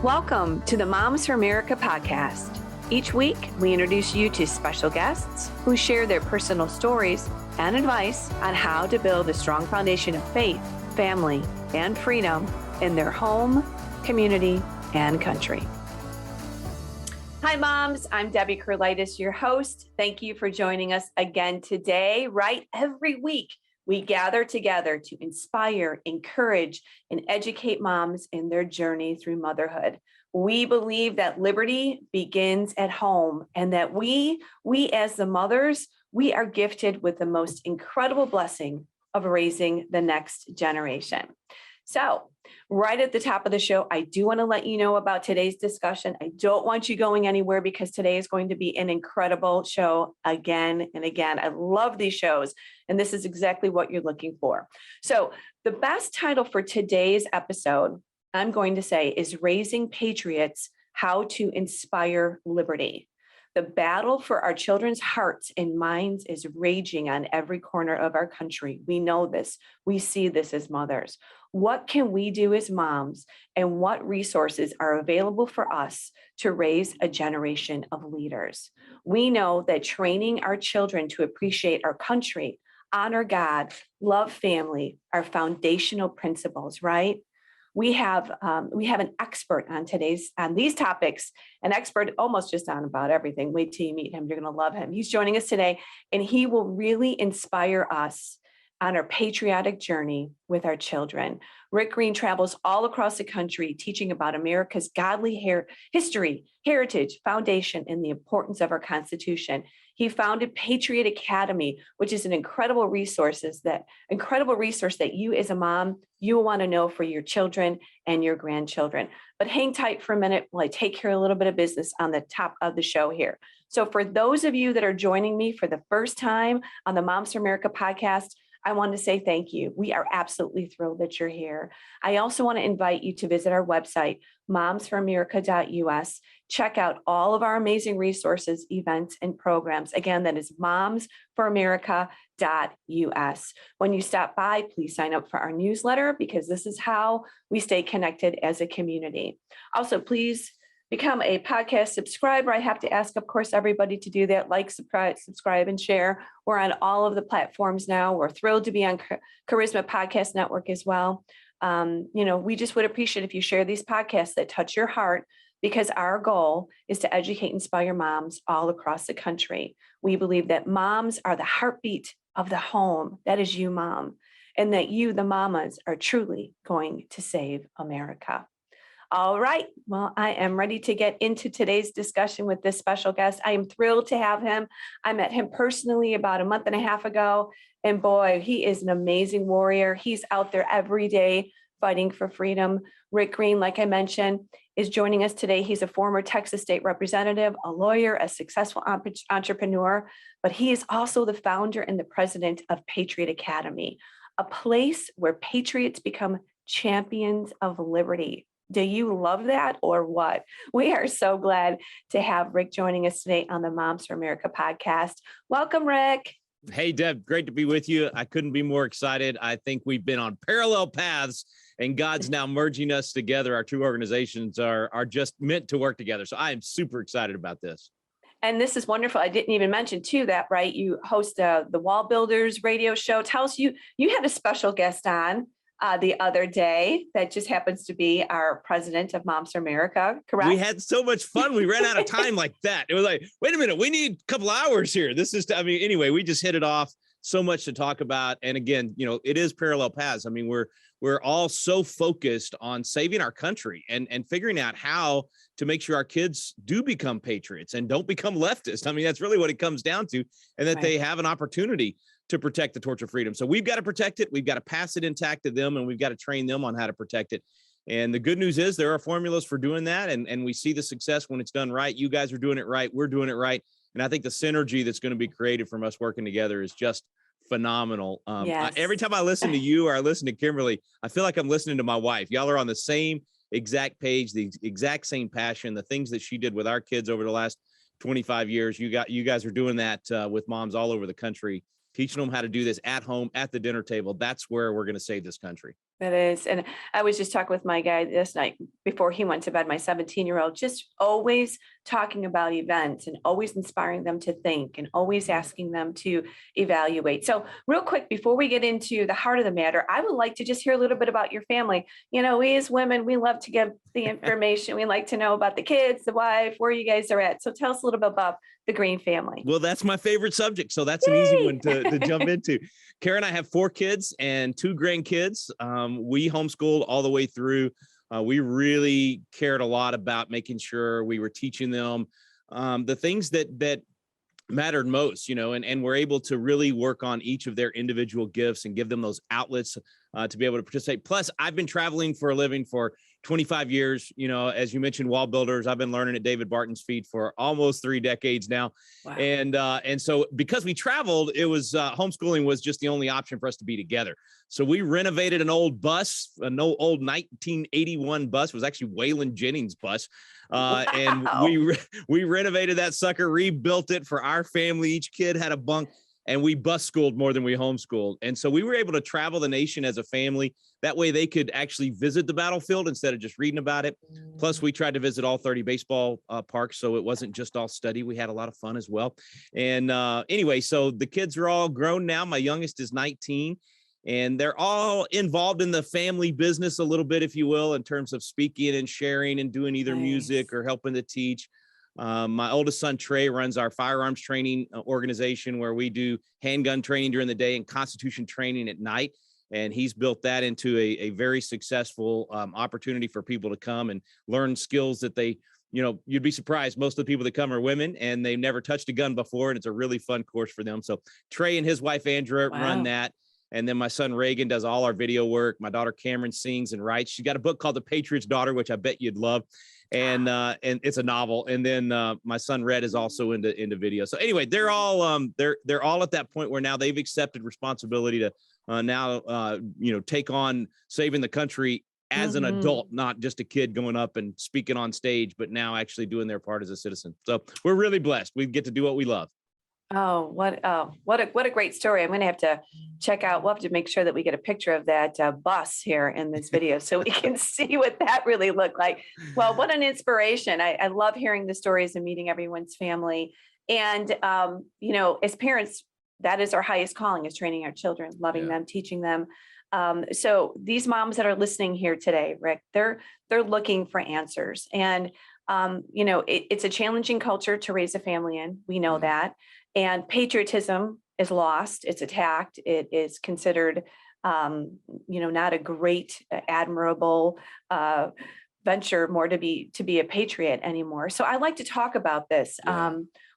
Welcome to the Moms for America podcast. Each week, we introduce you to special guests who share their personal stories and advice on how to build a strong foundation of faith, family, and freedom in their home, community, and country. Hi, moms. I'm Debbie Kraulidis, your host. Thank you for joining us again today. Right, every week, we gather together to inspire, encourage, and educate moms in their journey through motherhood. We believe that liberty begins at home and that we as the mothers, we are gifted with the most incredible blessing of raising the next generation. So right at the top of the show, I do want to let you know about today's discussion. I don't want you going anywhere because today is going to be an incredible show again and again. I love these shows, and this is exactly what you're looking for. So the best title for today's episode, I'm going to say, is Raising Patriots: How to Inspire Liberty. The battle for our children's hearts and minds is raging on every corner of our country. We know this. We see this as mothers. What can we do as moms, and what resources are available for us to raise a generation of leaders? We know that training our children to appreciate our country, honor God, love family are foundational principles, right? We have an expert on these topics, an expert almost just on about everything. Wait till you meet him. You're going to love him. He's joining us today, and he will really inspire us on our patriotic journey with our children. Rick Green travels all across the country teaching about America's godly history, heritage, foundation, and the importance of our Constitution. He founded Patriot Academy, which is an incredible resource that you as a mom, you will want to know for your children and your grandchildren. But hang tight for a minute while I take care of a little bit of business on the top of the show here. So for those of you that are joining me for the first time on the Moms for America podcast, I want to say thank you. We are absolutely thrilled that you're here. I also want to invite you to visit our website, momsforamerica.us. Check out all of our amazing resources, events, and programs. Again, that is momsforamerica.us. When you stop by, please sign up for our newsletter because this is how we stay connected as a community. Also, please become a podcast subscriber. I have to ask, of course, everybody to do that. Like, subscribe, and share. We're on all of the platforms now. We're thrilled to be on Charisma Podcast Network as well. We just would appreciate if you share these podcasts that touch your heart, because our goal is to educate and inspire moms all across the country. We believe that moms are the heartbeat of the home. That is you, mom. And that you, the mamas, are truly going to save America. All right. Well, I am ready to get into today's discussion with this special guest. I am thrilled to have him. I met him personally about a month and a half ago. And boy, he is an amazing warrior. He's out there every day fighting for freedom. Rick Green, like I mentioned, is joining us today. He's a former Texas state representative, a lawyer, a successful entrepreneur, but he is also the founder and the president of Patriot Academy, a place where patriots become champions of liberty. Do you love that or what? We are so glad to have Rick joining us today on the Moms for America podcast. Welcome, Rick. Hey, Deb, great to be with you. I couldn't be more excited. I think we've been on parallel paths, and God's now merging us together. Our two organizations are just meant to work together. So I am super excited about this. And this is wonderful. I didn't even mention too that, right? You host the Wall Builders radio show. Tell us, you had a special guest on the other day that just happens to be our president of Moms for America, correct? We had so much fun. We ran out of time like that. It was like, wait a minute, we need a couple hours here. Anyway, we just hit it off. So much to talk about. And again, it is parallel paths. I mean, we're all so focused on saving our country and figuring out how to make sure our kids do become patriots and don't become leftists. I mean, that's really what it comes down to, and that they have an opportunity to protect the torch of freedom. So we've got to protect it. We've got to pass it intact to them, and we've got to train them on how to protect it. And the good news is there are formulas for doing that. And we see the success when it's done right. You guys are doing it right. We're doing it right. And I think the synergy that's going to be created from us working together is just phenomenal. Yes. Every time I listen to you or I listen to Kimberly, I feel like I'm listening to my wife. Y'all are on the same exact page, the exact same passion, the things that she did with our kids over the last 25 years. You guys are doing that with moms all over the country, teaching them how to do this at home, at the dinner table. That's where we're going to save this country. That is. And I was just talking with my guy this night before he went to bed, my 17-year-old, just always talking about events and always inspiring them to think and always asking them to evaluate. So, real quick, before we get into the heart of the matter, I would like to just hear a little bit about your family. You know, we as women, we love to give the information. We like to know about the kids, the wife, where you guys are at. So, tell us a little bit about the Green family. Well, that's my favorite subject. So that's an easy Yay! one to jump into. Kara and I have 4 kids and 2 grandkids. We homeschooled all the way through. We really cared a lot about making sure we were teaching them the things that mattered most, you know, and we're able to really work on each of their individual gifts and give them those outlets to be able to participate. Plus, I've been traveling for a living for 25 years. You know, as you mentioned, wall builders, I've been learning at David Barton's feet for almost 3 decades now. Wow. And so because we traveled, it was homeschooling was just the only option for us to be together. So we renovated an old bus, an old 1981 bus. It was actually Waylon Jennings' bus. And we renovated that sucker, rebuilt it for our family. Each kid had a bunk, and we bus schooled more than we homeschooled. And so we were able to travel the nation as a family. That way they could actually visit the battlefield instead of just reading about it. Plus, we tried to visit all 30 baseball parks, so it wasn't just all study. We had a lot of fun as well. And anyway, so the kids are all grown now. My youngest is 19, and they're all involved in the family business a little bit, if you will, in terms of speaking and sharing and doing either music or helping to teach. My oldest son, Trey, runs our firearms training organization, where we do handgun training during the day and Constitution training at night. And he's built that into a very successful opportunity for people to come and learn skills that they, you know, you'd be surprised. Most of the people that come are women and they've never touched a gun before. And it's a really fun course for them. So Trey and his wife, Andrea, run that. And then my son, Reagan, does all our video work. My daughter, Cameron, sings and writes. She got a book called The Patriot's Daughter, which I bet you'd love. And it's a novel. And then my son, Red, is also into video. So anyway, they're all at that point where now they've accepted responsibility to take on saving the country as an adult, not just a kid going up and speaking on stage, but now actually doing their part as a citizen. So we're really blessed. We get to do what we love. Oh, what a great story. I'm going to have to check out. We'll have to make sure that we get a picture of that bus here in this video so we can see what that really looked like. Well, what an inspiration. I love hearing the stories and meeting everyone's family. And, as parents, that is our highest calling, is training our children, loving them, teaching them. So these moms that are listening here today, Rick, they're looking for answers. And, it's a challenging culture to raise a family in. We know that. And patriotism is lost. It's attacked. It is considered, not a great, admirable venture more to be a patriot anymore. So I like to talk about this.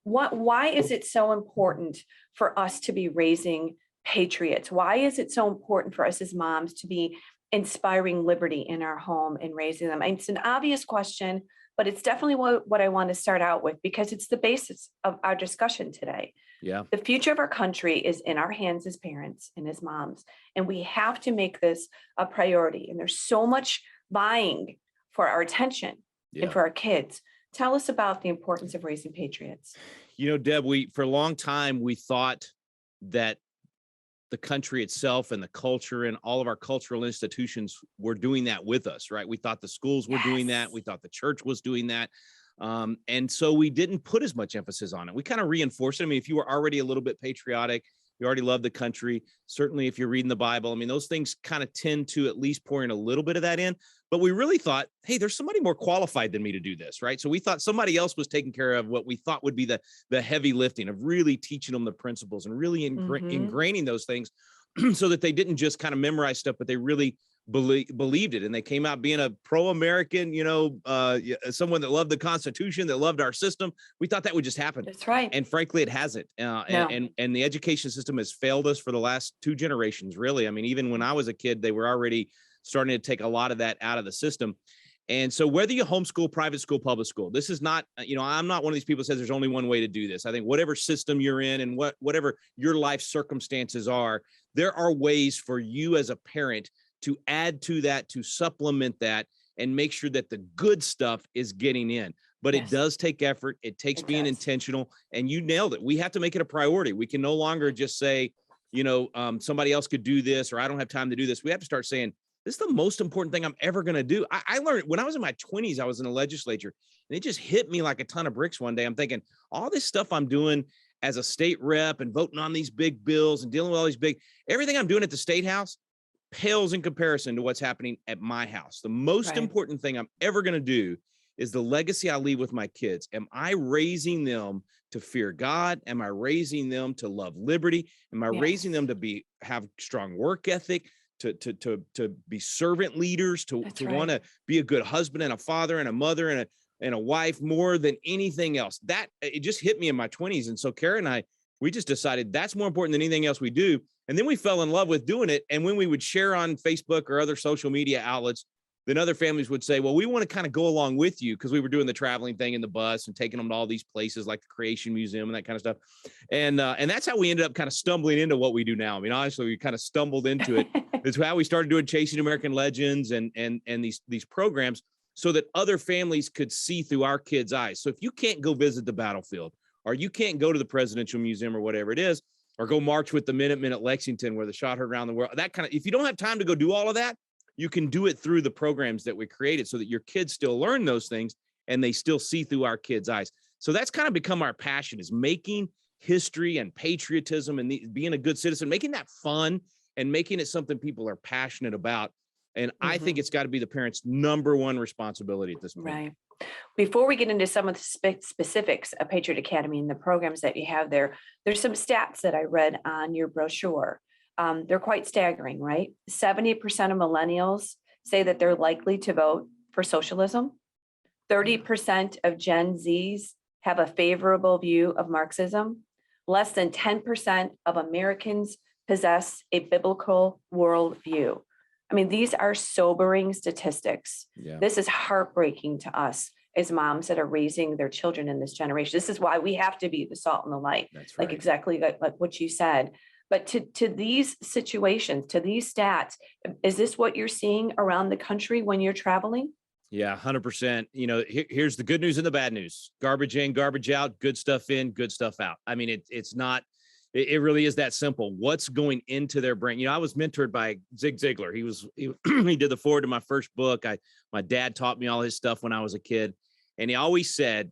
Why is it so important for us to be raising patriots? Why is it so important for us as moms to be inspiring liberty in our home and raising them? And it's an obvious question, but it's definitely what I want to start out with, because it's the basis of our discussion today. Yeah. The future of our country is in our hands as parents and as moms, and we have to make this a priority. And there's so much vying for our attention and for our kids. Tell us about the importance of raising patriots. You know, Deb, for a long time, we thought that the country itself and the culture and all of our cultural institutions were doing that with us, right? We thought the schools were doing that. We thought the church was doing that. And so we didn't put as much emphasis on it. We kind of reinforced it. I mean, if you were already a little bit patriotic, you already love the country. Certainly, if you're reading the Bible, I mean, those things kind of tend to at least pour in a little bit of that in. But we really thought, hey, there's somebody more qualified than me to do this, right? So we thought somebody else was taking care of what we thought would be the heavy lifting of really teaching them the principles and really ingraining those things so that they didn't just kind of memorize stuff, but they really believed it. And they came out being a pro-American, someone that loved the Constitution, that loved our system. We thought that would just happen. That's right. And frankly, it hasn't. And the education system has failed us for the last 2 generations, really. I mean, even when I was a kid, they were already starting to take a lot of that out of the system. And so whether you homeschool, private school, public school, this is not, I'm not one of these people who says there's only one way to do this. I think whatever system you're in and whatever your life circumstances are, there are ways for you as a parent to add to that, to supplement that, and make sure that the good stuff is getting in. But it does take effort. It takes being intentional. And you nailed it. We have to make it a priority. We can no longer just say, somebody else could do this, or I don't have time to do this. We have to start saying, this is the most important thing I'm ever going to do. I learned when I was in my 20s, I was in the legislature, and it just hit me like a ton of bricks one day. I'm thinking, all this stuff I'm doing as a state rep and voting on these big bills and dealing with all these everything I'm doing at the state house pales in comparison to what's happening at my house. The most important thing I'm ever going to do is the legacy I leave with my kids. Am I raising them to fear God? Am I raising them to love liberty? Am I raising them to have strong work ethic, to be servant leaders, to want to be a good husband and a father and a mother and a wife more than anything else? That it just hit me in my 20s. And so Kara and I, we just decided that's more important than anything else we do. And then we fell in love with doing it. And when we would share on Facebook or other social media outlets, then other families would say, well, we want to kind of go along with you, because we were doing the traveling thing in the bus and taking them to all these places like the Creation Museum and that kind of stuff. And that's how we ended up kind of stumbling into what we do now. I mean, honestly, we kind of stumbled into it. It's how we started doing Chasing American Legends and these programs, so that other families could see through our kids' eyes. So if you can't go visit the battlefield, or you can't go to the Presidential Museum or whatever it is, or go march with the Minutemen at Lexington where the shot heard around the world, that kind of, if you don't have time to go do all of that, you can do it through the programs that we created, so that your kids still learn those things and they still see through our kids' eyes. So that's kind of become our passion, is making history and patriotism and being a good citizen, making that fun and making it something people are passionate about. And I think it's got to be the parents' number one responsibility at this point. Right. Before we get into some of the specifics of Patriot Academy and the programs that you have there, there's some stats that I read on your brochure. They're quite staggering, right? 70% of millennials say that they're likely to vote for socialism. 30% of Gen Zs have a favorable view of Marxism. Less than 10% of Americans possess a biblical worldview. I mean, these are sobering statistics. Yeah. This is heartbreaking to us as moms that are raising their children in this generation. This is why we have to be the salt and the light. That's right. Like exactly like what you said. But to these situations, to these stats, is this what you're seeing around the country when you're traveling? Yeah, 100%. You know, here's the good news and the bad news. Garbage in, garbage out, good stuff in, good stuff out. I mean, it's not, it really is that simple. What's going into their brain? You know, I was mentored by Zig Ziglar. He did the foreword to my first book. My dad taught me all his stuff when I was a kid. And he always said,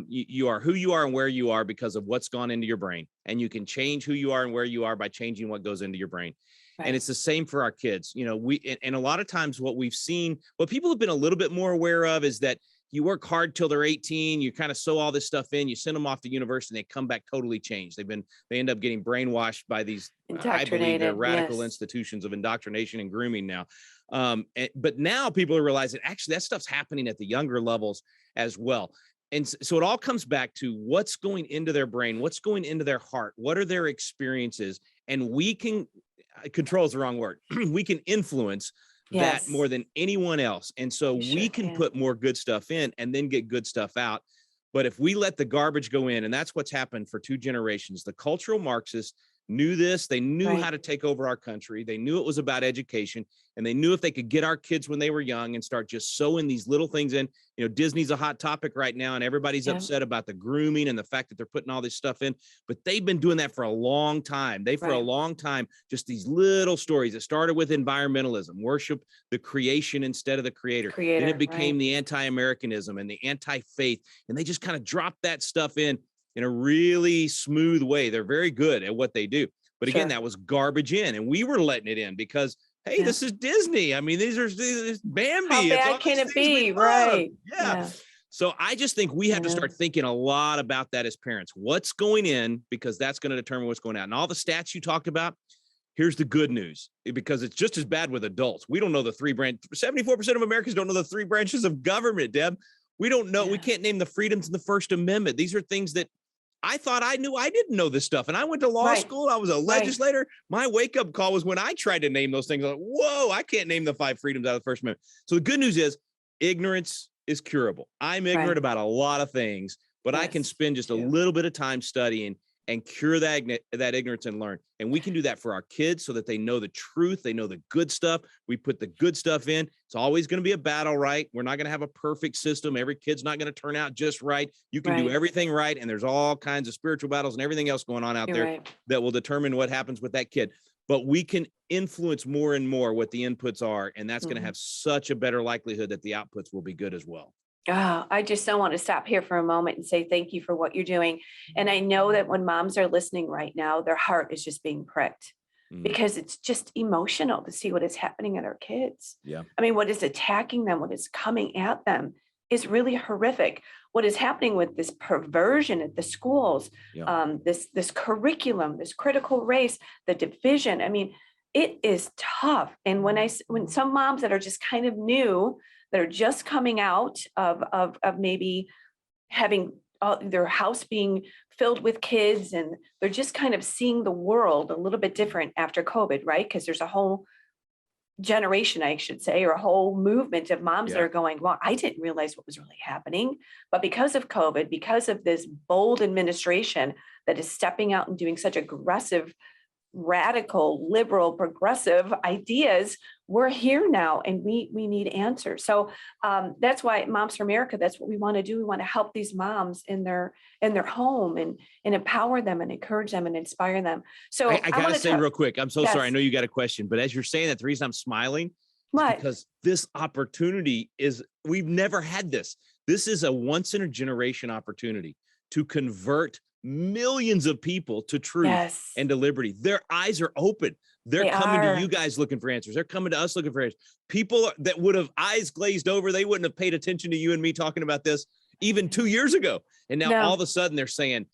you are who you are and where you are because of what's gone into your brain. And you can change who you are and where you are by changing what goes into your brain. Right. And it's the same for our kids. You know, and a lot of times what we've seen, what people have been a little bit more aware of is that you work hard till they're 18, you kind of sew all this stuff in, you send them off to university, and they come back totally changed. They end up getting brainwashed by these, I believe they're radical institutions of indoctrination and grooming now. But now people are realizing actually that stuff's happening at the younger levels as well. And so it all comes back to what's going into their brain, what's going into their heart, what are their experiences, and we can, control is the wrong word, we can influence that more than anyone else. And so we can put more good stuff in and then get good stuff out. But if we let the garbage go in, and that's what's happened for 2 generations, the cultural Marxists knew this. They knew how to take over our country. They knew it was about education, and they knew if they could get our kids when they were young and start just sewing these little things in. You know, Disney's a hot topic right now, and everybody's upset about the grooming and the fact that they're putting all this stuff in, but they've been doing that for a long time. For a long time, just these little stories that started with environmentalism, worship the creation instead of the creator. Then it became the anti-Americanism and the anti-faith, and they just kind of dropped that stuff in a really smooth way. They're very good at what they do. But again, that was garbage in, and we were letting it in because, hey, this is Disney. I mean, this is Bambi. How bad can it be? Right. Yeah. So I just think we have to start thinking a lot about that as parents. What's going in, because that's going to determine what's going out. And all the stats you talked about, here's the good news, because it's just as bad with adults. We don't know the 74% of Americans don't know the 3 branches of government, Deb. We don't know. We can't name the freedoms in the First Amendment. These are things that I thought I knew. I didn't know this stuff. And I went to law school. I was a legislator. My wake-up call was when I tried to name those things. I'm like, whoa, I can't name the 5 freedoms out of the First Amendment. So the good news is ignorance is curable. I'm ignorant about a lot of things, but I can spend just a little bit of time studying and cure that ignorance and learn. And we can do that for our kids so that they know the truth. They know the good stuff. We put the good stuff in. It's always going to be a battle, right? We're not going to have a perfect system. Every kid's not going to turn out just right. You can do everything right. And there's all kinds of spiritual battles and everything else going on out there that will determine what happens with that kid. but we can influence more and more what the inputs are. And that's going to have such a better likelihood that the outputs will be good as well. Oh, I just don't want to stop here for a moment and say thank you for what you're doing. And I know that when moms are listening right now, their heart is just being pricked because it's just emotional to see what is happening in our kids. Yeah. I mean, what is attacking them, what is coming at them is really horrific. What is happening with this perversion at the schools, this curriculum, this critical race, the division. I mean, it is tough. And when some moms that are just kind of new, that are just coming out of maybe having their house being filled with kids, and they're just kind of seeing the world a little bit different after COVID, right? Because there's a whole generation, I should say, or a whole movement of moms that are going, well, I didn't realize what was really happening. But because of COVID, because of this bold administration that is stepping out and doing such aggressive, radical, liberal, progressive ideas, we're here now and we need answers. So that's why Moms for America, that's what we want to do. We want to help these moms in their home and empower them and encourage them and inspire them. So I gotta say real quick, I'm so sorry. I know you got a question, but as you're saying that, the reason I'm smiling is because this opportunity we've never had this. This is a once in a generation opportunity to convert millions of people to truth and to liberty. Their eyes are open. They're coming to you guys looking for answers. They're coming to us looking for answers. People that would have eyes glazed over, they wouldn't have paid attention to you and me talking about this even 2 years ago. And now all of a sudden they're saying,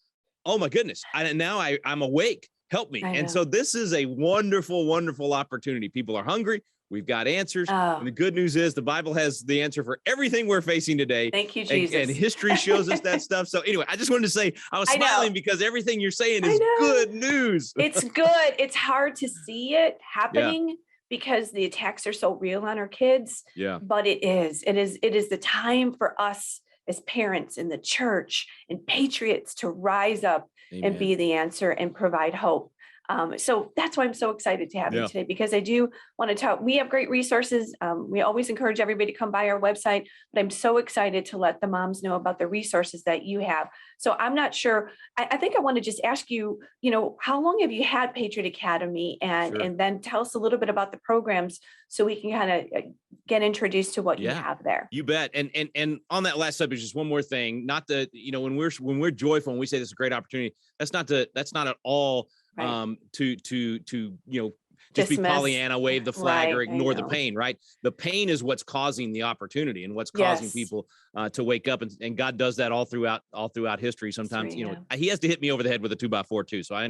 oh my goodness, I'm awake. Help me. And so this is a wonderful, wonderful opportunity. People are hungry. We've got answers. And the good news is the Bible has the answer for everything we're facing today. Thank you, Jesus. And history shows us that stuff. So anyway, I just wanted to say I was smiling because everything you're saying is good news. It's good. It's hard to see it happening because the attacks are so real on our kids. Yeah. But it is the time for us as parents in the church and patriots to rise up and be the answer and provide hope. So that's why I'm so excited to have you today, because I do want to talk. We have great resources. We always encourage everybody to come by our website, but I'm so excited to let the moms know about the resources that you have. So I'm not sure. I think I want to just ask you, how long have you had Patriot Academy, and then tell us a little bit about the programs so we can kind of get introduced to what you have there. You bet. And on that last subject, just one more thing, not that, when we're joyful and we say this is a great opportunity, that's not at all to just be Pollyanna, wave the flag, or ignore the pain, right? The pain is what's causing the opportunity and what's causing people to wake up. And God does that all throughout history. Sometimes, he has to hit me over the head with a 2x4 too. So I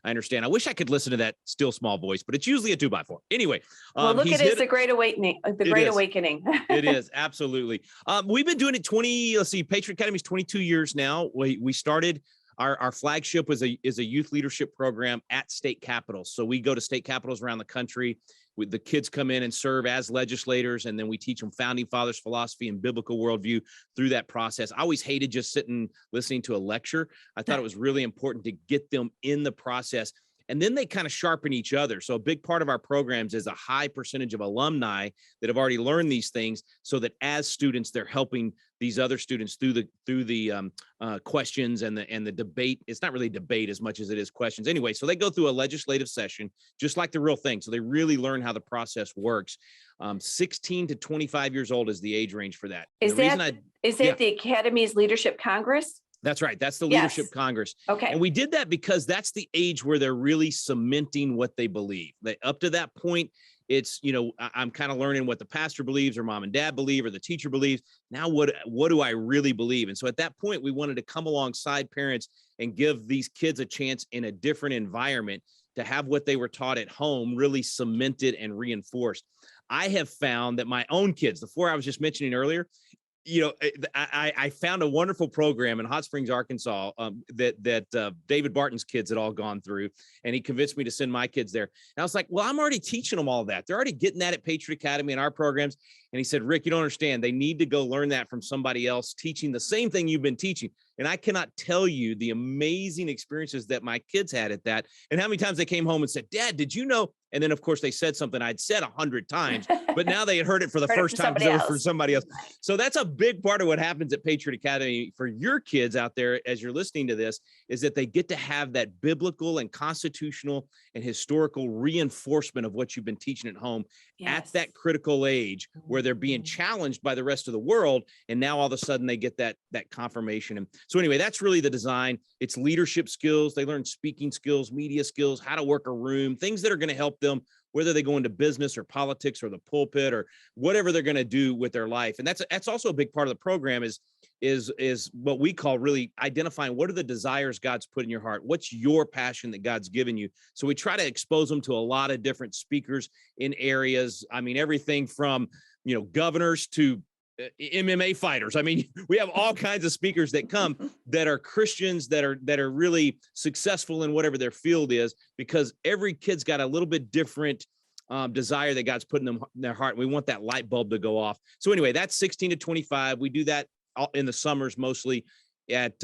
understand. I wish I could listen to that still small voice, but it's usually a 2x4. Anyway. Well, look at it as the Great Awakening, Awakening. It is. Absolutely. We've been doing it Patriot Academy is 22 years now. We started. Our flagship is a youth leadership program at state capitals. So we go to state capitals around the country. The kids come in and serve as legislators, and then we teach them founding fathers philosophy and biblical worldview through that process. I always hated just sitting listening to a lecture. I thought it was really important to get them in the process. And then they kind of sharpen each other. So a big part of our programs is a high percentage of alumni that have already learned these things, so that as students, they're helping these other students through the questions and the debate. It's not really debate as much as it is questions. Anyway, so they go through a legislative session, just like the real thing. So they really learn how the process works. 16 to 25 years old is the age range for that. Is that the Academy's Leadership Congress? That's right. That's the Leadership Congress. Okay. And we did that because that's the age where they're really cementing what they believe. Up to that point, it's, I'm kind of learning what the pastor believes, or mom and dad believe, or the teacher believes. Now, what do I really believe? And so at that point, we wanted to come alongside parents and give these kids a chance in a different environment to have what they were taught at home really cemented and reinforced. I have found that my own kids, the four I was just mentioning earlier, I found a wonderful program in Hot Springs, Arkansas, that David Barton's kids had all gone through, and he convinced me to send my kids there. And I was like, well, I'm already teaching them all that. They're already getting that at Patriot Academy in our programs. And he said, Rick, you don't understand. They need to go learn that from somebody else teaching the same thing you've been teaching. And I cannot tell you the amazing experiences that my kids had at that, and how many times they came home and said, Dad, did you know? And then, of course, they said something I'd said 100 times, but now they had heard it for the first time because it was for somebody else. So that's a big part of what happens at Patriot Academy for your kids out there as you're listening to this, is that they get to have that biblical and constitutional and historical reinforcement of what you've been teaching at home at that critical age where they're being challenged by the rest of the world. And now all of a sudden they get that confirmation. And so anyway, that's really the design. It's leadership skills. They learn speaking skills, media skills, how to work a room, things that are going to help them, whether they go into business or politics or the pulpit or whatever they're going to do with their life. And that's also a big part of the program is what we call really identifying what are the desires God's put in your heart. What's your passion that God's given you? So we try to expose them to a lot of different speakers in areas. I mean, everything from, governors to MMA fighters. I mean, we have all kinds of speakers that come that are Christians that are really successful in whatever their field is, because every kid's got a little bit different desire that God's put in their heart. And we want that light bulb to go off. So anyway, that's 16 to 25. We do that in the summers, mostly at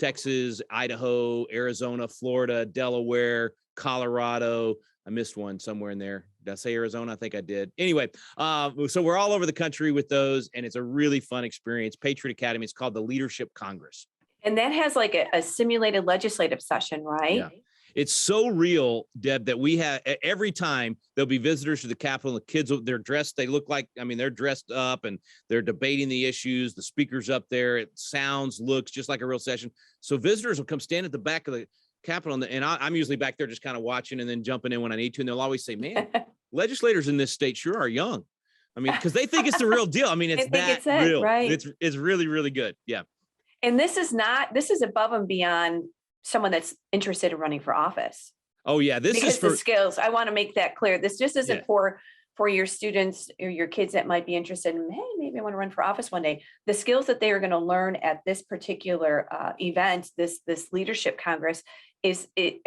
Texas, Idaho, Arizona, Florida, Delaware, Colorado. I missed one somewhere in there. Did I say Arizona? I think I did. Anyway, so we're all over the country with those, and it's a really fun experience. Patriot Academy, it's called the Leadership Congress. And that has like a simulated legislative session, right? Yeah. It's so real, Deb, that we have every time there'll be visitors to the Capitol. The kids, they're dressed. They look like, they're dressed up and they're debating the issues. The speaker's up there. It looks just like a real session. So visitors will come stand at the back of the Capitol, and I'm usually back there just kind of watching and then jumping in when I need to. And they'll always say, "Man, legislators in this state sure are young." I mean, because they think it's the real deal. I mean, it's real, right? It's really, really good. Yeah. And this is above and beyond someone that's interested in running for office. Oh yeah, this is for the skills. I want to make that clear. This just isn't for your students or your kids that might be interested in, hey, maybe I want to run for office one day. The skills that they are going to learn at this particular event, this leadership congress,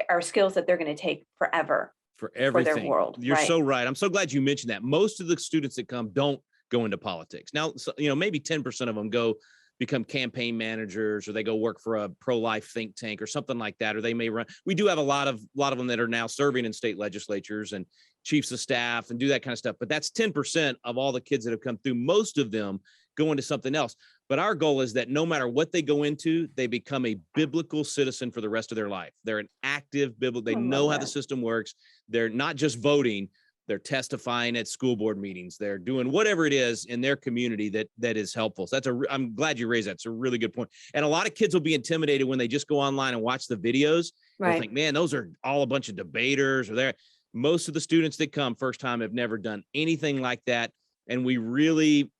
are skills that they're going to take forever for everything. For their world. You're so right. I'm so glad you mentioned that. Most of the students that come don't go into politics. Now, maybe 10% of them become campaign managers, or they go work for a pro-life think tank or something like that, or they may run. We do have a lot of them that are now serving in state legislatures and chiefs of staff and do that kind of stuff. But that's 10% of all the kids that have come through. Most of them go into something else. But our goal is that no matter what they go into, they become a biblical citizen for the rest of their life. They're an active biblical. They know how the system works. They're not just voting. They're testifying at school board meetings. They're doing whatever it is in their community that is helpful. So I'm glad you raised that. It's a really good point. And a lot of kids will be intimidated when they just go online and watch the videos. Right. They'll think, man, those are all a bunch of debaters or there. Most of the students that come first time have never done anything like that. And we've really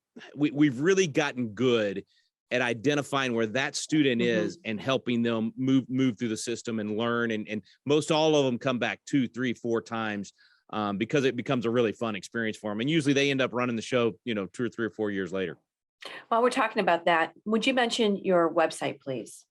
gotten good at identifying where that student is and helping them move through the system and learn. And most all of them come back 2, 3, 4 times. Because it becomes a really fun experience for them. And usually they end up running the show, 2 or 3 or 4 years later. While we're talking about that, would you mention your website, please?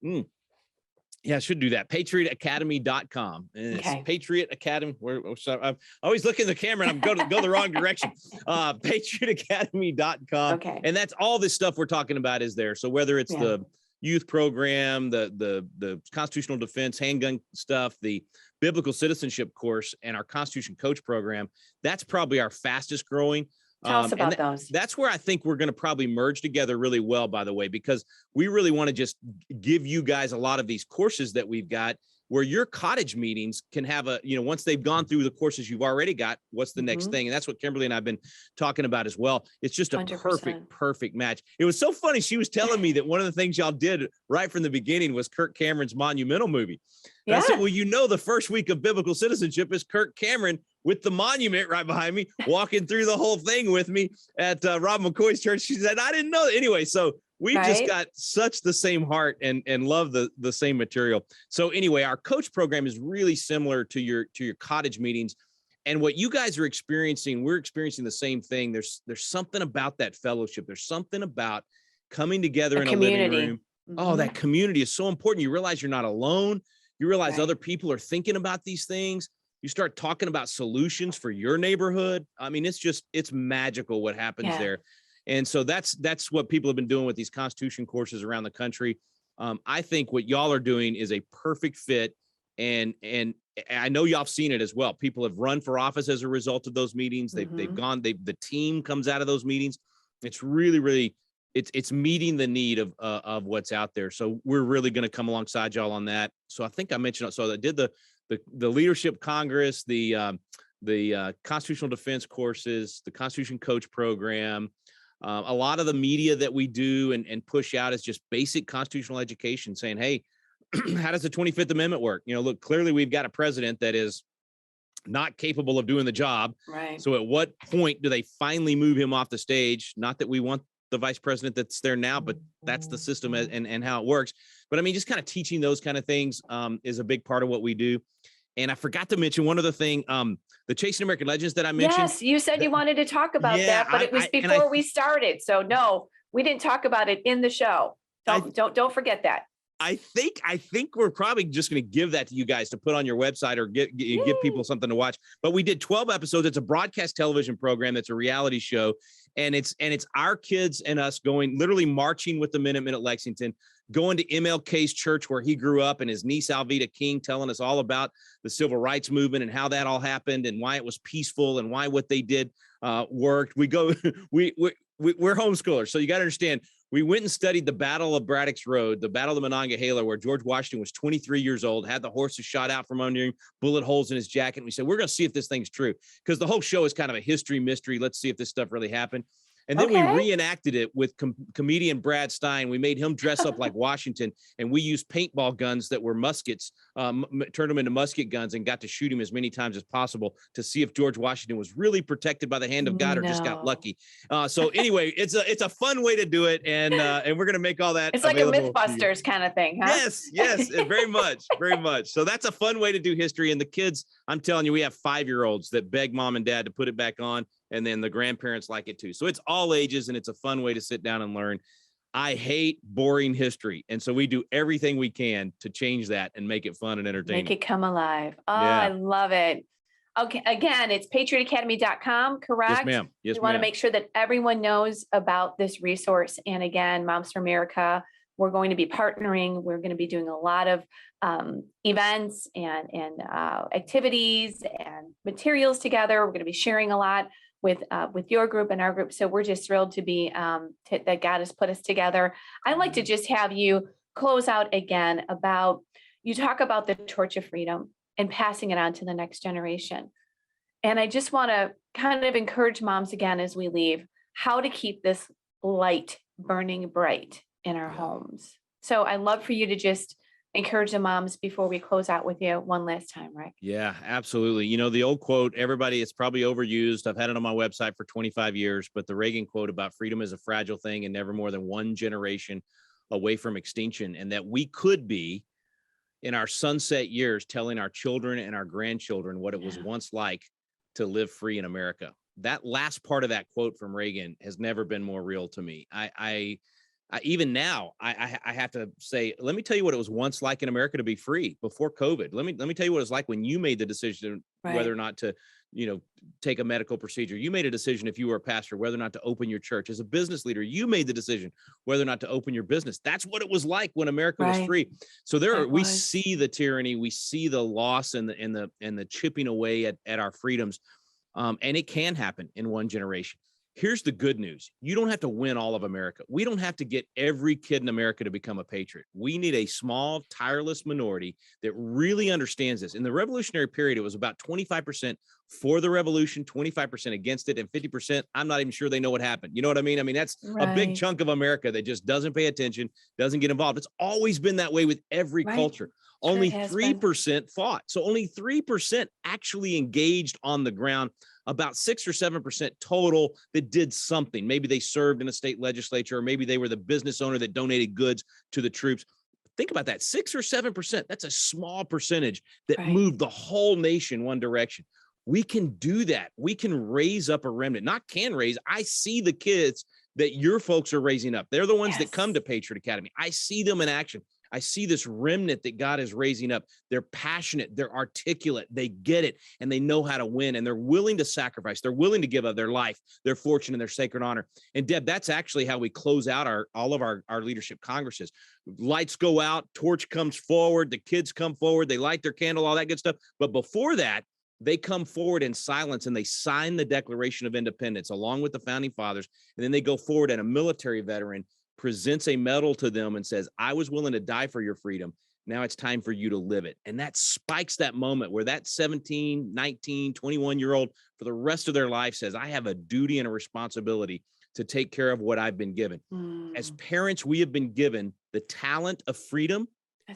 Yeah, I should do that. PatriotAcademy.com. It's Patriot Academy. I'm always looking at the camera and I'm go the wrong direction. PatriotAcademy.com. Okay. And that's all this stuff we're talking about is there. So whether it's the youth program, the constitutional defense, handgun stuff, the biblical citizenship course, and our Constitution Coach program, that's probably our fastest growing. Tell us about those. That's where I think we're going to probably merge together really well, by the way, because we really want to just give you guys a lot of these courses that we've got where your cottage meetings can have once they've gone through the courses you've already got, what's the next thing? And that's what Kimberly and I've been talking about as well. It's just a 100%. perfect match. It was so funny. She was telling me that one of the things y'all did right from the beginning was Kirk Cameron's Monumental movie. And I said, well, the first week of biblical citizenship is Kirk Cameron with the monument right behind me, walking through the whole thing with me at Rob McCoy's church. She said, I didn't know. Anyway, so we just got such the same heart and love the same material. So anyway, our coach program is really similar to your cottage meetings. And what you guys are experiencing, we're experiencing the same thing. There's something about that fellowship. There's something about coming together in a living room. Oh, that community is so important. You realize you're not alone. You realize other people are thinking about these things. You start talking about solutions for your neighborhood. I mean, it's magical what happens there. And so that's what people have been doing with these Constitution courses around the country. I think what y'all are doing is a perfect fit. And I know y'all have seen it as well. People have run for office as a result of those meetings. They've gone, the team comes out of those meetings. It's really, it's meeting the need of what's out there. So we're really going to come alongside y'all on that. So I think I mentioned, so I did the Leadership Congress, the Constitutional Defense courses, the Constitution Coach Program. A lot of the media that we do and push out is just basic constitutional education, saying, hey, how does the 25th Amendment work? You know, look, clearly we've got a president that is not capable of doing the job. Right. So at what point do they finally move him off the stage? Not that we want the vice president that's there now, but that's the system and how it works. But I mean, just kind of teaching those kind of things is a big part of what we do. And I forgot to mention one other thing, the Chasing American Legends that I mentioned. Yes, you said you wanted to talk about that, but it was before we started. So no, we didn't talk about it in the show. Don't forget that. I think we're probably just going to give that to you guys to put on your website or give people something to watch. But we did 12 episodes. It's a broadcast television program. It's a reality show. And it's our kids and us going, literally marching with the Minutemen at Lexington, going to MLK's church where he grew up, and his niece Alveda King telling us all about the civil rights movement and how that all happened and why it was peaceful and why what they did worked. We're homeschoolers. So you got to understand, we went and studied the Battle of Braddock's Road, the Battle of the Monongahela, where George Washington was 23 years old, had the horses shot out from under him, bullet holes in his jacket. And we said, we're going to see if this thing's true, because the whole show is kind of a history mystery. Let's see if this stuff really happened. And then we reenacted it with comedian Brad Stein. We made him dress up like Washington, and we used paintball guns that were muskets, turned them into musket guns, and got to shoot him as many times as possible to see if George Washington was really protected by the hand of God or just got lucky. So anyway, it's a fun way to do it, and we're going to make all that. It's like a Mythbusters kind of thing, huh? Yes, very much. So that's a fun way to do history. And the kids, I'm telling you, we have 5-year-olds that beg mom and dad to put it back on. And then the grandparents like it too. So it's all ages, and it's a fun way to sit down and learn. I hate boring history. And so we do everything we can to change that and make it fun and entertaining. Make it come alive. Oh, yeah. I love it. Okay. Again, it's patriotacademy.com, correct? Yes, ma'am. Yes, we want to make sure that everyone knows about this resource. And again, Moms for America, we're going to be partnering. We're going to be doing a lot of events and activities and materials together. We're going to be sharing a lot with your group and our group. So we're just thrilled to be, that God has put us together. I'd like to just have you close out again about, you talk about the torch of freedom and passing it on to the next generation. And I just want to kind of encourage moms again, as we leave, how to keep this light burning bright in our homes. So I'd love for you to just encourage the moms before we close out with you one last time, Rick. Yeah, absolutely. You know, the old quote, everybody, it's probably overused. I've had it on my website for 25 years, but the Reagan quote about freedom is a fragile thing and never more than one generation away from extinction. And that we could be in our sunset years telling our children and our grandchildren what it was once like to live free in America. That last part of that quote from Reagan has never been more real to me. I even now, I have to say, let me tell you what it was once like in America to be free before COVID. Let me tell you what it was like when you made the decision whether or not to, take a medical procedure. You made a decision, if you were a pastor, whether or not to open your church. As a business leader, you made the decision whether or not to open your business. That's what it was like when America was free. So we see the tyranny, we see the loss and the chipping away at our freedoms, and it can happen in one generation. Here's the good news. You don't have to win all of America. We don't have to get every kid in America to become a patriot. We need a small, tireless minority that really understands this. In the revolutionary period, it was about 25% for the revolution, 25% against it, and 50%, I'm not even sure they know what happened. You know what I mean? I mean, that's a big chunk of America that just doesn't pay attention, doesn't get involved. It's always been that way with every culture. Only 3% fought. So only 3% actually engaged on the ground. About 6 or 7% total that did something. Maybe they served in a state legislature, or maybe they were the business owner that donated goods to the troops. Think about that, 6 or 7%. That's a small percentage that moved the whole nation one direction. We can do that. We can raise up a remnant. I see the kids that your folks are raising up. They're the ones that come to Patriot Academy. I see them in action. I see this remnant that God is raising up. They're passionate, they're articulate, they get it, and they know how to win, and they're willing to sacrifice. They're willing to give up their life, their fortune, and their sacred honor. And Deb, that's actually how we close out all of our leadership congresses. Lights go out, torch comes forward, the kids come forward, they light their candle, all that good stuff. But before that, they come forward in silence and they sign the Declaration of Independence along with the founding fathers. And then they go forward, and a military veteran presents a medal to them and says, I was willing to die for your freedom. Now it's time for you to live it. And that spikes that moment where that 17, 19, 21-year-old for the rest of their life says, I have a duty and a responsibility to take care of what I've been given. As parents, we have been given the talent of freedom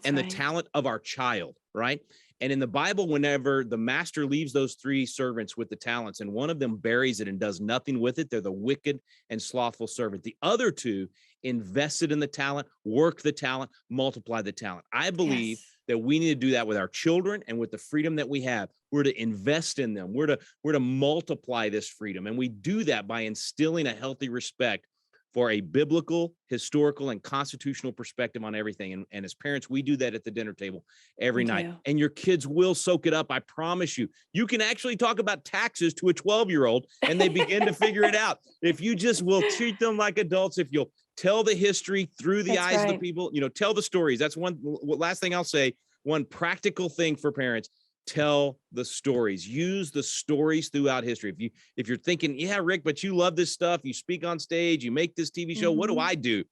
and the talent of our child, right? And in the Bible, whenever the master leaves those three servants with the talents and one of them buries it and does nothing with it, they're the wicked and slothful servant. The other two invested in the talent, work the talent, multiply the talent. I believe that we need to do that with our children and with the freedom that we have. We're to invest in them. We're to multiply this freedom. And we do that by instilling a healthy respect for a biblical, historical, and constitutional perspective on everything. And as parents, we do that at the dinner table every night. And your kids will soak it up. I promise you. You can actually talk about taxes to a 12-year-old and they begin to figure it out. If you just will treat them like adults, if you'll tell the history through the eyes of the people, tell the stories. That's one last thing I'll say. One practical thing for parents: tell the stories. Use the stories throughout history. If you're thinking, yeah, Rick, but you love this stuff, you speak on stage, you make this TV show, what do I do?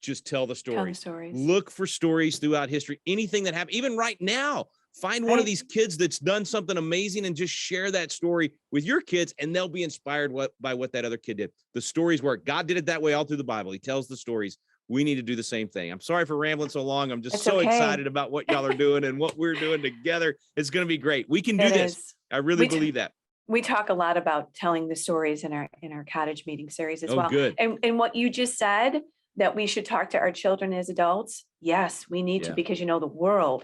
Just tell the stories. Look for stories throughout history. Anything that happened, even right now, find one of these kids that's done something amazing and just share that story with your kids, and they'll be inspired by what that other kid did. The stories work. God did it that way all through the Bible. He tells the stories. We need to do the same thing. I'm sorry for rambling so long. I'm just excited about what y'all are doing and what we're doing together. It's going to be great. We can do this. I really believe that. We talk a lot about telling the stories in our cottage meeting series as well. Good. And what you just said, that we should talk to our children as adults. Yes, we need to, because the world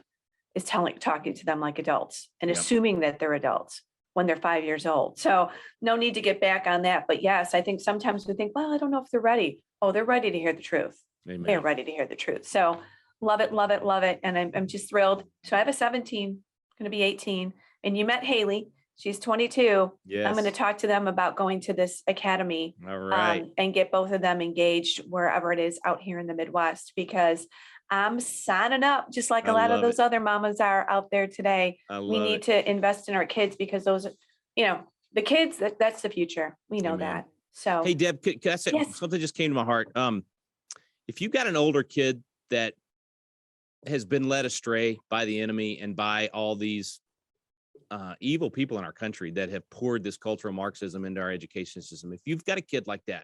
is talking to them like adults and assuming that they're adults when they're 5 years old. So no need to get back on that. But yes, I think sometimes we think, well, I don't know if they're ready. Oh, they're ready to hear the truth. Amen. They're ready to hear the truth. So love it, love it, love it. And I'm just thrilled. So I have a 17, going to be 18. And you met Haley. She's 22. Yes. I'm going to talk to them about going to this academy. All right. And get both of them engaged wherever it is out here in the Midwest, because I'm signing up just like a lot of those other mamas are out there today. We need to invest in our kids, because those, the kids, that's the future. We know that. So, hey, Deb, can I say something just came to my heart? If you've got an older kid that has been led astray by the enemy and by all these evil people in our country that have poured this cultural Marxism into our education system, if you've got a kid like that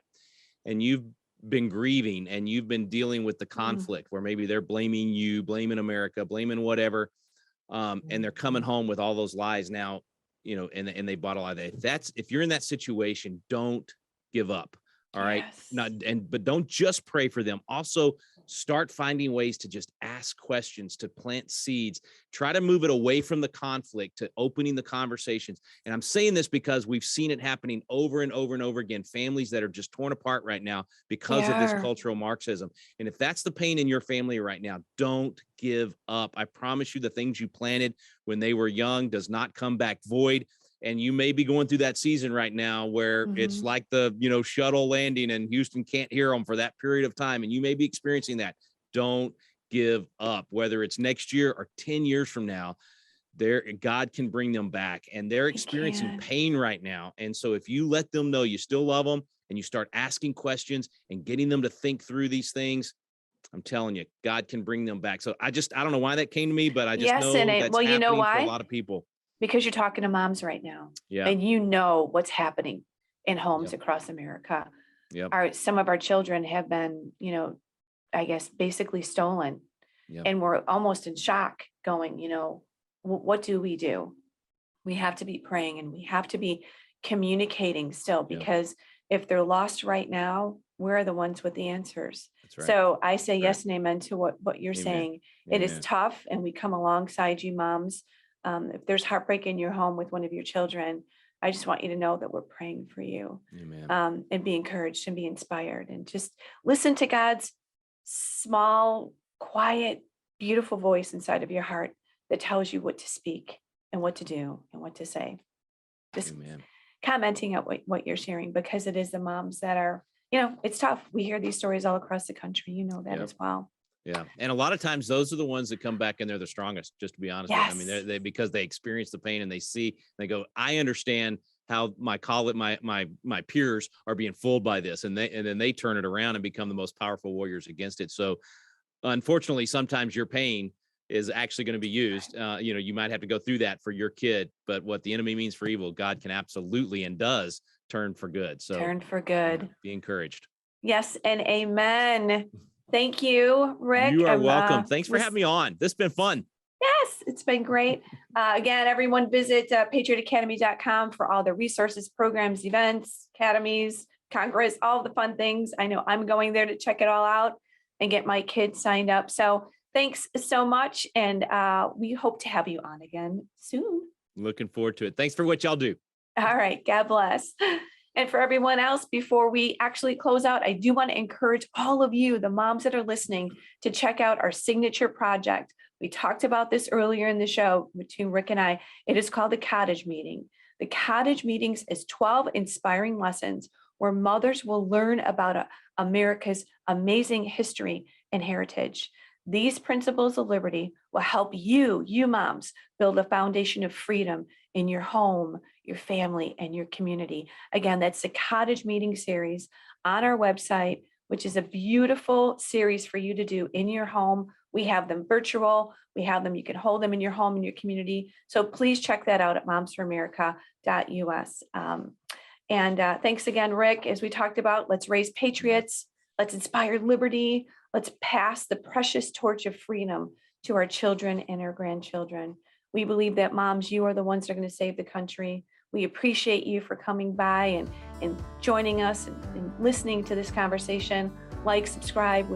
and you've been grieving and you've been dealing with the conflict where maybe they're blaming you, blaming America, blaming whatever, and they're coming home with all those lies now, and they bought a lie. If you're in that situation, don't give up. All right. But don't just pray for them. Also start finding ways to just ask questions, to plant seeds, try to move it away from the conflict to opening the conversations. And I'm saying this because we've seen it happening over and over and over again. Families that are just torn apart right now because of this cultural Marxism. And if that's the pain in your family right now, don't give up. I promise you, the things you planted when they were young does not come back void. And you may be going through that season right now where it's like the, shuttle landing and Houston can't hear them for that period of time. And you may be experiencing that. Don't give up, whether it's next year or 10 years from now. God can bring them back, and they're experiencing pain right now. And so if you let them know you still love them and you start asking questions and getting them to think through these things, I'm telling you, God can bring them back. So I don't know why that came to me, but I just know that's happening for a lot of people. Because you're talking to moms right now, and what's happening in homes across America. Some of our children have been, I guess, basically stolen, and we're almost in shock going, what do? We have to be praying, and we have to be communicating still, because if they're lost right now, we're the ones with the answers. That's right. So I say yes and amen to what you're saying. It is tough, and we come alongside you, moms. If there's heartbreak in your home with one of your children, I just want you to know that we're praying for you. Amen. And be encouraged and be inspired, and just listen to God's small, quiet, beautiful voice inside of your heart that tells you what to speak and what to do and what to say. Just Amen. commenting at what you're sharing, because it is the moms that are, it's tough. We hear these stories all across the country. You know that as well. Yeah. And a lot of times those are the ones that come back and they're the strongest, just to be honest. Yes. With you. I mean, they because they experience the pain and they go, I understand how my peers are being fooled by this. And then they turn it around and become the most powerful warriors against it. So unfortunately, sometimes your pain is actually going to be used. You might have to go through that for your kid, but what the enemy means for evil, God can absolutely and does turn for good. So turn for good. Be encouraged. Yes. And amen. Thank you, Rick. You are welcome. Thanks for having me on. This has been fun. Yes, it's been great. Again, everyone visit patriotacademy.com for all the resources, programs, events, academies, Congress, all the fun things. I know I'm going there to check it all out and get my kids signed up. So thanks so much. And we hope to have you on again soon. Looking forward to it. Thanks for what y'all do. All right. God bless. And for everyone else, before we actually close out, I do want to encourage all of you, the moms that are listening, to check out our signature project. We talked about this earlier in the show between Rick and I. It is called the Cottage Meeting. The Cottage Meetings is 12 inspiring lessons where mothers will learn about America's amazing history and heritage. These principles of liberty will help you moms, build a foundation of freedom in your home, your family, and your community. Again, that's the Cottage Meeting series on our website, which is a beautiful series for you to do in your home. We have them virtual. We have them, you can hold them in your home, in your community. So please check that out at momsforamerica.us. Thanks again, Rick. As we talked about, let's raise patriots. Let's inspire liberty. Let's pass the precious torch of freedom to our children and our grandchildren. We believe that moms, you are the ones that are going to save the country. We appreciate you for coming by and joining us and listening to this conversation. Like, subscribe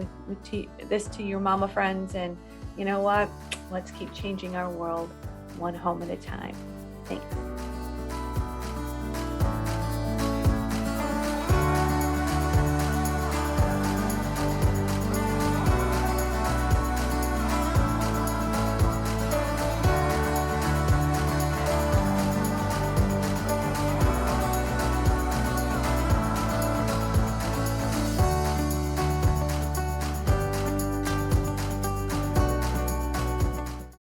this to your mama friends. And you know what? Let's keep changing our world one home at a time. Thanks.